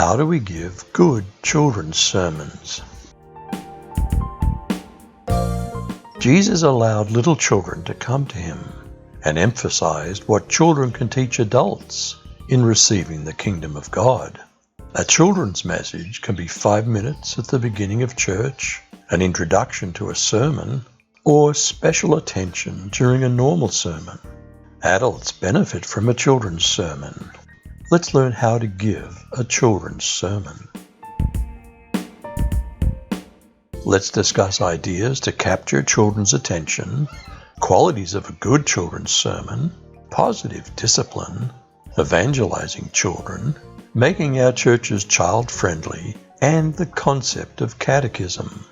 How do we give good children's sermons? Jesus allowed little children to come to him and emphasized what children can teach adults in receiving the kingdom of God. A children's message can be 5 minutes at the beginning of church, an introduction to a sermon, or special attention during a normal sermon. Adults benefit from a children's sermon. Let's learn how to give a children's sermon. Let's discuss ideas to capture children's attention, qualities of a good children's sermon, positive discipline, evangelizing children, making our churches child-friendly, and the concept of catechism.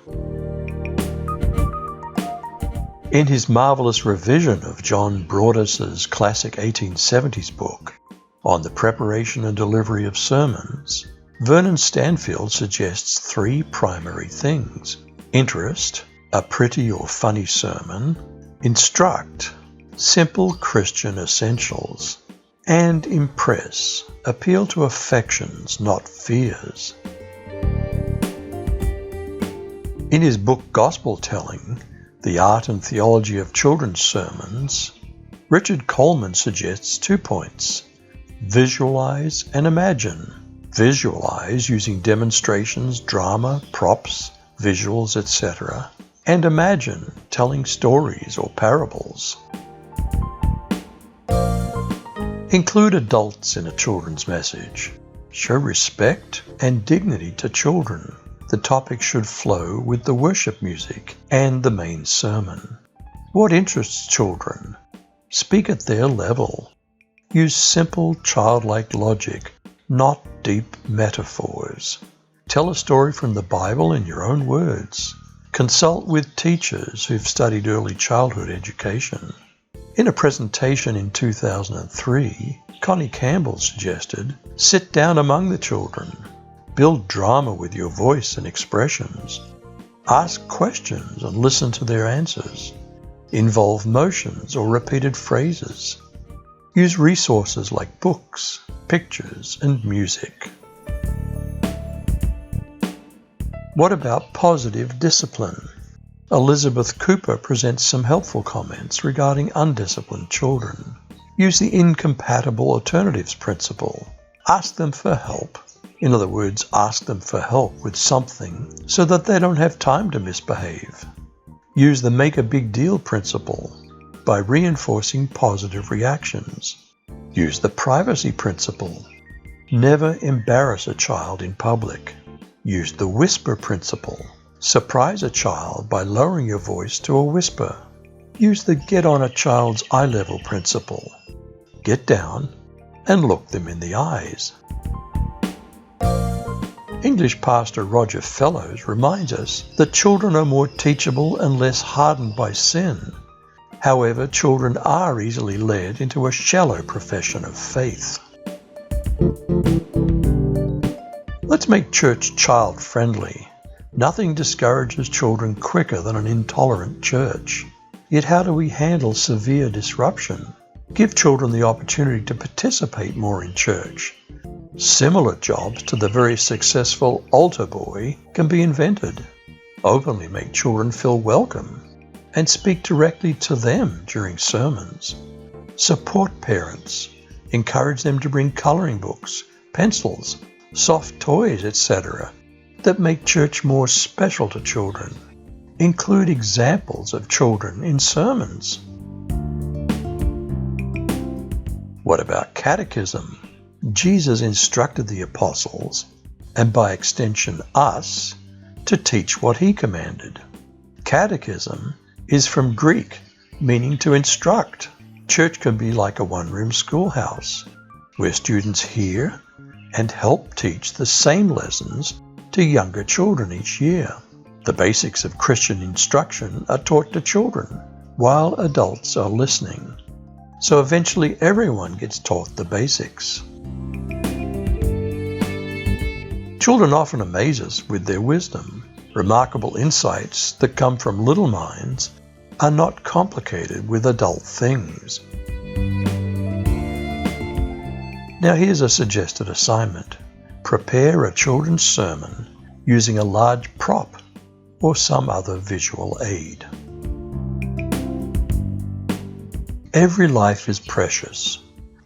In his marvelous revision of John Broadus's classic 1870s book on the preparation and delivery of sermons, Vernon Stanfield suggests 3 primary things: interest, a pretty or funny sermon; instruct, simple Christian essentials; and impress, appeal to affections, not fears. In his book Gospel Telling, The Art and Theology of Children's Sermons, Richard Coleman suggests 2 points: visualize and imagine. Visualize using demonstrations, drama, props, visuals, etc. And imagine telling stories or parables. Include adults in a children's message. Show respect and dignity to children. The topic should flow with the worship music and the main sermon. What interests children? Speak at their level. Use simple childlike logic, not deep metaphors. Tell a story from the Bible in your own words. Consult with teachers who've studied early childhood education. In a presentation in 2003, Connie Campbell suggested, sit down among the children. Build drama with your voice and expressions. Ask questions and listen to their answers. Involve motions or repeated phrases. Use resources like books, pictures, and music. What about positive discipline? Elizabeth Cooper presents some helpful comments regarding undisciplined children. Use the incompatible alternatives principle. Ask them for help. In other words, ask them for help with something so that they don't have time to misbehave. Use the make a big deal principle by reinforcing positive reactions. Use the privacy principle. Never embarrass a child in public. Use the whisper principle. Surprise a child by lowering your voice to a whisper. Use the get on a child's eye level principle. Get down and look them in the eyes. English pastor Roger Fellows reminds us that children are more teachable and less hardened by sin. However, children are easily led into a shallow profession of faith. Let's make church child-friendly. Nothing discourages children quicker than an intolerant church. Yet how do we handle severe disruption? Give children the opportunity to participate more in church. Similar jobs to the very successful altar boy can be invented. Openly make children feel welcome and speak directly to them during sermons. Support parents. Encourage them to bring coloring books, pencils, soft toys, etc. that make church more special to children. Include examples of children in sermons. What about catechism? Jesus instructed the apostles, and by extension us, to teach what he commanded. Catechism is from Greek, meaning to instruct. Church can be like a one-room schoolhouse, where students hear and help teach the same lessons to younger children each year. The basics of Christian instruction are taught to children, while adults are listening. So eventually everyone gets taught the basics. Children often amaze us with their wisdom. Remarkable insights that come from little minds are not complicated with adult things. Now here's a suggested assignment. prepare a children's sermon using a large prop or some other visual aid. Every life is precious.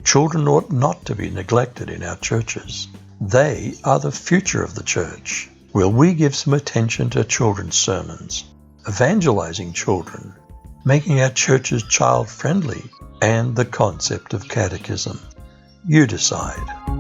Children ought not to be neglected in our churches. They are the future of the church. Will we give some attention to children's sermons, evangelizing children, making our churches child-friendly, and the concept of catechism? You decide.